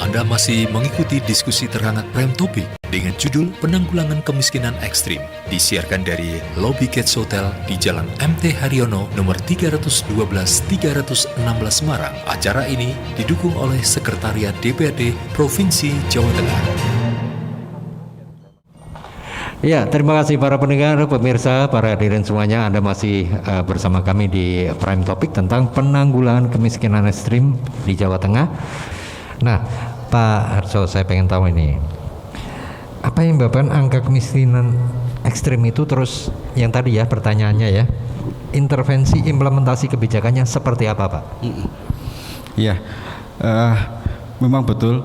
Anda masih mengikuti diskusi terhangat Prime Topik dengan judul Penanggulangan Kemiskinan Ekstrim, disiarkan dari Lobby Kids Hotel di Jalan MT Haryono nomor 312-316 Semarang. Acara ini didukung oleh Sekretariat DPRD Provinsi Jawa Tengah. Ya, terima kasih para pendengar, pemirsa, para hadirin semuanya. Anda masih bersama kami di Prime Topik tentang penanggulangan kemiskinan ekstrim di Jawa Tengah. Nah, Pak Harso, saya pengen tahu ini, apa yang menyebabkan angka kemiskinan ekstrim itu terus, yang tadi ya pertanyaannya ya, intervensi implementasi kebijakannya seperti apa, Pak? Ya, memang betul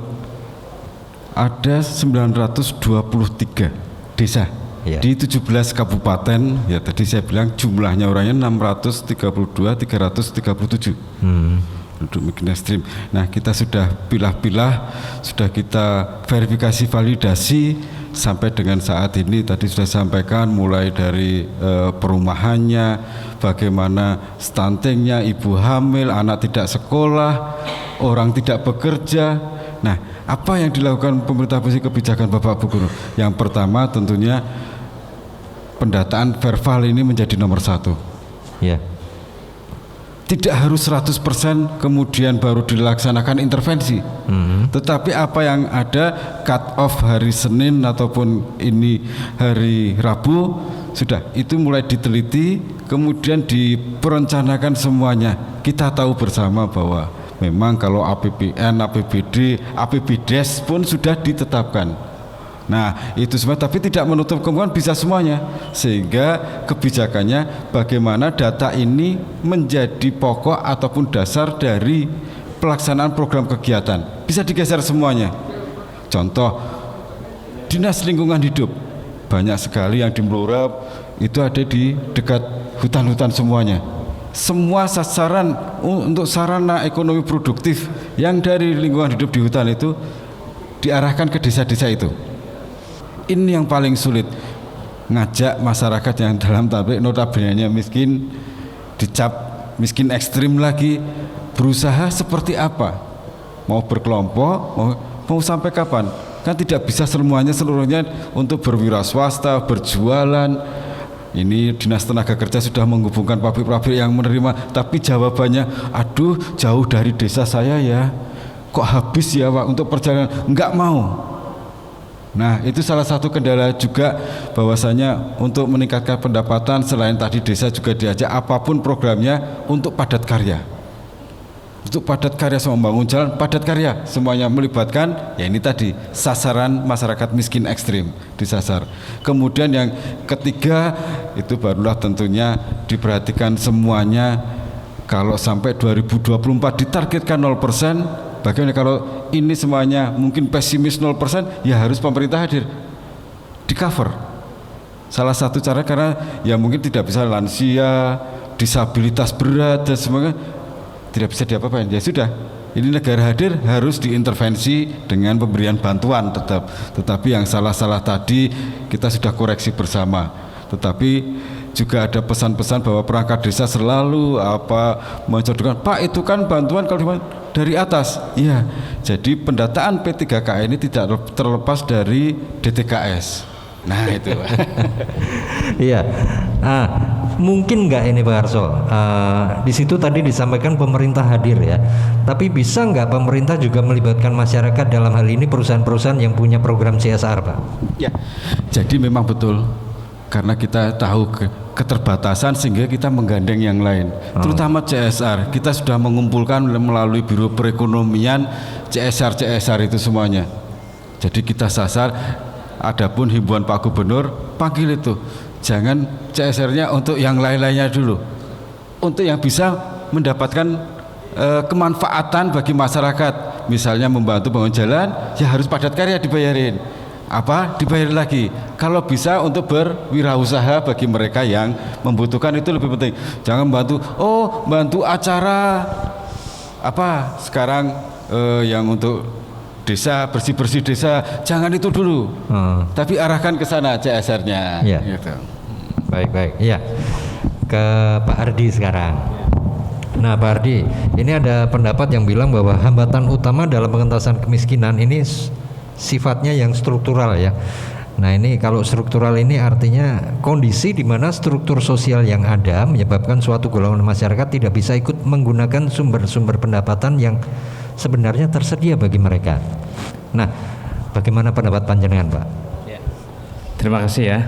ada 923 desa ya, di 17 kabupaten. Ya, tadi saya bilang jumlahnya orangnya 632.337 penduduk miskin ekstrim. Nah, kita sudah pilah-pilah, sudah kita verifikasi validasi sampai dengan saat ini. Tadi sudah sampaikan mulai dari perumahannya, bagaimana stuntingnya, ibu hamil, anak tidak sekolah, orang tidak bekerja. Nah, apa yang dilakukan pemerintah provinsi kebijakan Bapak Bu Guru? Yang pertama tentunya pendataan verbal ini menjadi nomor satu. Ya. Tidak harus 100% kemudian baru dilaksanakan intervensi. Tetapi apa yang ada cut off hari Senin ataupun ini hari Rabu, sudah itu mulai diteliti, kemudian diperencanakan semuanya. Kita tahu bersama bahwa memang kalau APBN, APBD, APBDes pun sudah ditetapkan. Nah, itu semua, tapi tidak menutup kemungkinan bisa semuanya. Sehingga kebijakannya bagaimana data ini menjadi pokok ataupun dasar dari pelaksanaan program kegiatan. Bisa digeser semuanya. Contoh, Dinas Lingkungan Hidup. Banyak sekali yang di Blora itu ada di dekat hutan-hutan semuanya. Semua sasaran untuk sarana ekonomi produktif yang dari lingkungan hidup di hutan itu diarahkan ke desa-desa itu. Ini yang paling sulit, ngajak masyarakat yang dalam tablik notabene miskin, dicap miskin ekstrim lagi, berusaha seperti apa? Mau berkelompok, mau sampai kapan? Kan tidak bisa seluruhnya untuk berwira swasta, berjualan. Ini Dinas Tenaga Kerja sudah menghubungkan pabrik-pabrik yang menerima, tapi jawabannya, aduh jauh dari desa saya ya, kok habis ya Pak untuk perjalanan, enggak mau. Nah, itu salah satu kendala juga, bahwasanya untuk meningkatkan pendapatan selain tadi desa juga diajak apapun programnya untuk padat karya. Untuk padat karya, semua membangun jalan, padat karya, semuanya melibatkan, ya ini tadi, sasaran masyarakat miskin ekstrim disasar. Kemudian yang ketiga, itu barulah tentunya diperhatikan semuanya. Kalau sampai 2024 ditargetkan 0%, bagaimana kalau ini semuanya mungkin pesimis 0%, ya harus pemerintah hadir, di cover. Salah satu cara, karena ya mungkin tidak bisa lansia, disabilitas berat dan sebagainya, tidak bisa diapa-apain. Ya sudah, ini negara hadir, harus diintervensi dengan pemberian bantuan tetap. Tetapi yang salah-salah tadi kita sudah koreksi bersama. Tetapi juga ada pesan-pesan bahwa perangkat desa selalu mencontohkan, Pak itu kan bantuan kalau dari atas. Iya, jadi pendataan P3KA ini tidak terlepas dari DTKS. Nah itu. Iya. Mungkin nggak ini Pak Harso? Di situ tadi disampaikan pemerintah hadir ya. Tapi bisa nggak pemerintah juga melibatkan masyarakat, dalam hal ini perusahaan-perusahaan yang punya program CSR, Pak? Ya. Jadi memang betul. Karena kita tahu keterbatasan sehingga kita menggandeng yang lain. Terutama CSR. Kita sudah mengumpulkan melalui Biro Perekonomian CSR itu semuanya. Jadi kita sasar. Adapun himbauan Pak Gubernur, panggil itu, jangan CSR-nya untuk yang lain-lainnya dulu, untuk yang bisa mendapatkan kemanfaatan bagi masyarakat. Misalnya membantu bangun jalan, ya harus padat karya dibayarin. Dibayar lagi. Kalau bisa untuk berwirausaha bagi mereka yang membutuhkan, itu lebih penting. Jangan bantu acara sekarang yang untuk desa, bersih-bersih desa, jangan itu dulu. Tapi arahkan ke sana CSR-nya. Ya. Gitu. Baik. Ya. Ke Pak Ardi sekarang. Nah, Pak Ardi, ini ada pendapat yang bilang bahwa hambatan utama dalam pengentasan kemiskinan ini sifatnya yang struktural ya. Nah, ini kalau struktural ini artinya kondisi di mana struktur sosial yang ada menyebabkan suatu golongan masyarakat tidak bisa ikut menggunakan sumber-sumber pendapatan yang sebenarnya tersedia bagi mereka. Nah, bagaimana pendapat panjenengan, Pak? Ya. Terima kasih ya.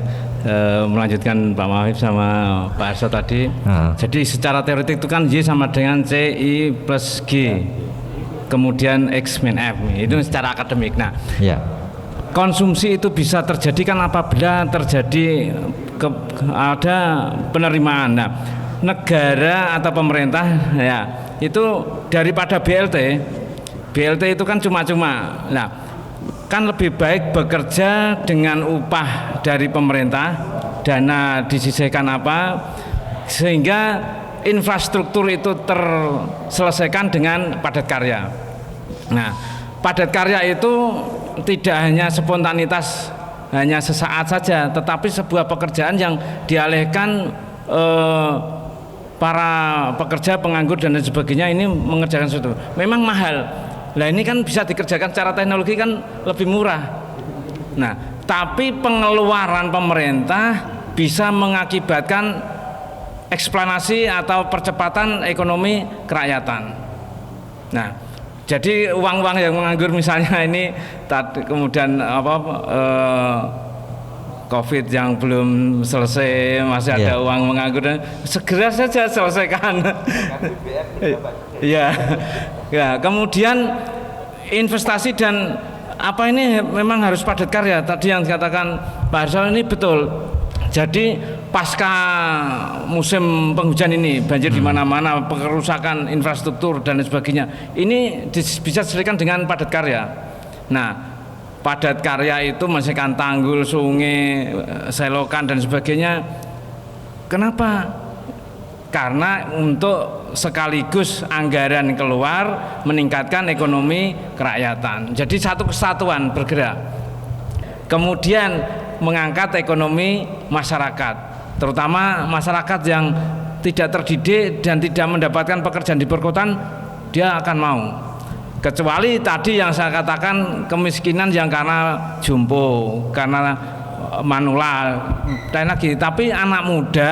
Melanjutkan Pak Mawib sama Pak Arso tadi. Jadi secara teoretik itu kan Y sama dengan CI plus G, kemudian X min F, itu secara akademik. Nah, ya. Konsumsi itu bisa terjadi kan apabila terjadi ada penerimaan. Nah, negara atau pemerintah ya itu daripada BLT itu kan cuma-cuma. Nah, kan lebih baik bekerja dengan upah dari pemerintah, dana disisihkan sehingga infrastruktur itu terselesaikan dengan padat karya. Nah, padat karya itu tidak hanya spontanitas, hanya sesaat saja, tetapi sebuah pekerjaan yang dialihkan para pekerja, penganggur dan lain sebagainya ini mengerjakan sesuatu. Memang mahal. Nah, ini kan bisa dikerjakan secara teknologi kan lebih murah. Nah, tapi pengeluaran pemerintah bisa mengakibatkan eksplanasi atau percepatan ekonomi kerakyatan. Nah, jadi uang-uang yang menganggur misalnya ini kemudian COVID yang belum selesai, masih ada uang menganggur, segera saja selesaikan. Ya, ya. Kemudian investasi dan ini memang harus padat karya. Tadi yang dikatakan Pak Harsal ini betul. Jadi pasca musim penghujan ini banjir di mana-mana, kerusakan infrastruktur dan lain sebagainya. Ini bisa diselesaikan dengan padat karya. Nah, padat karya itu menyelesaikan tanggul, sungai, selokan dan sebagainya. Kenapa? Karena untuk sekaligus anggaran keluar meningkatkan ekonomi kerakyatan. Jadi satu kesatuan bergerak. Kemudian mengangkat ekonomi masyarakat, terutama masyarakat yang tidak terdidik dan tidak mendapatkan pekerjaan di perkotaan, dia akan mau. Kecuali tadi yang saya katakan kemiskinan yang karena jompo, karena manula, dan lagi. Tapi anak muda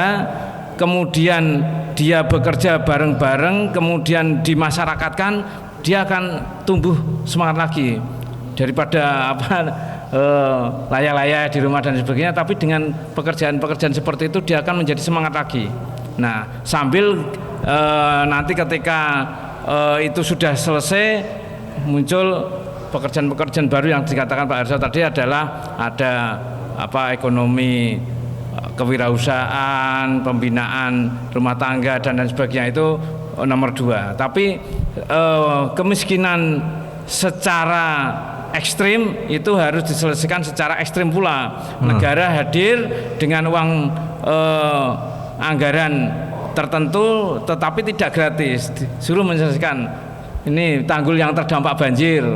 kemudian dia bekerja bareng-bareng, kemudian dimasyarakatkan, dia akan tumbuh semangat lagi daripada layak-layak di rumah dan sebagainya. Tapi dengan pekerjaan-pekerjaan seperti itu dia akan menjadi semangat lagi. Nah, sambil nanti ketika itu sudah selesai, muncul pekerjaan-pekerjaan baru yang dikatakan Pak Harsal tadi adalah ada ekonomi kewirausahaan, pembinaan rumah tangga dan lain sebagainya, itu nomor 2. Tapi kemiskinan secara ekstrim itu harus diselesaikan secara ekstrim pula. Negara hadir dengan uang anggaran tertentu, tetapi tidak gratis, suruh menyelesaikan. Ini tanggul yang terdampak banjir,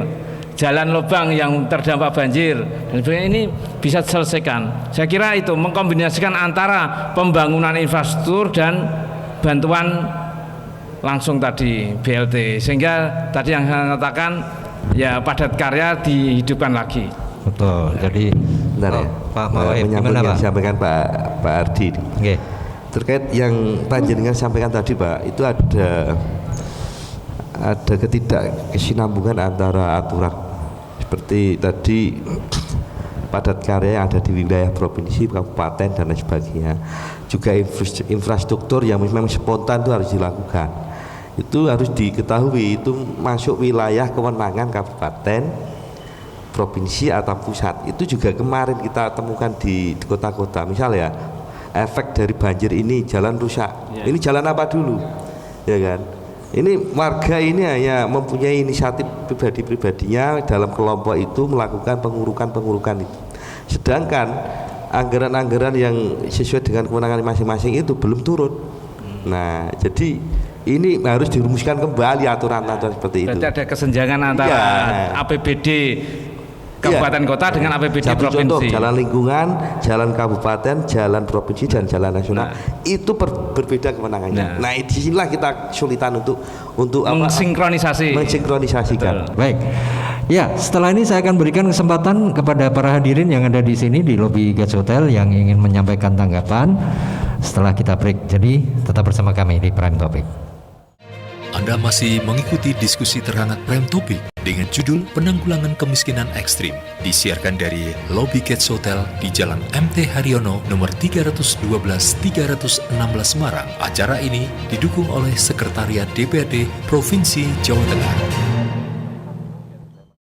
jalan lubang yang terdampak banjir, dan sebagainya, ini bisa diselesaikan. Saya kira itu mengkombinasikan antara pembangunan infrastruktur dan bantuan langsung tadi BLT, sehingga tadi yang saya katakan ya padat karya dihidupkan lagi. Betul. Jadi benar ya. Pak Mawib, menyambung yang disampaikan Pak Ardi. Okay. Terkait yang panjenengan sampaikan tadi, Pak, itu ada ketidakkesinambungan antara aturan seperti tadi padat karya yang ada di wilayah provinsi, kabupaten dan lain sebagainya. Juga infrastruktur yang memang spontan itu harus dilakukan. Itu harus diketahui, itu masuk wilayah kewenangan kabupaten, provinsi atau pusat. Itu juga kemarin kita temukan di kota-kota. Misalnya efek dari banjir ini jalan rusak. Ini jalan apa dulu? Ya kan? Ini warga ini hanya mempunyai inisiatif pribadi-pribadinya dalam kelompok itu melakukan pengurukan itu. Sedangkan anggaran-anggaran yang sesuai dengan kewenangan masing-masing itu belum turun. Nah, jadi ini harus dirumuskan kembali aturan-aturan seperti itu. Berarti ada kesenjangan antara APBD kabupaten kota dengan APBD Satu contoh, provinsi. jalan lingkungan, jalan kabupaten, jalan provinsi dan jalan nasional itu berbeda kewenangannya. Nah, disinilah kita kesulitan untuk mensinkronisasikan. Baik. Ya, setelah ini saya akan berikan kesempatan kepada para hadirin yang ada di sini di lobi Gets Hotel yang ingin menyampaikan tanggapan setelah kita break. Jadi tetap bersama kami di Prime Topic. Anda masih mengikuti diskusi terhangat Prime Topic dengan judul Penanggulangan Kemiskinan Ekstrim, disiarkan dari lobi Gets Hotel di Jalan MT Haryono nomor 312-316 Semarang. Acara ini didukung oleh Sekretariat DPRD Provinsi Jawa Tengah.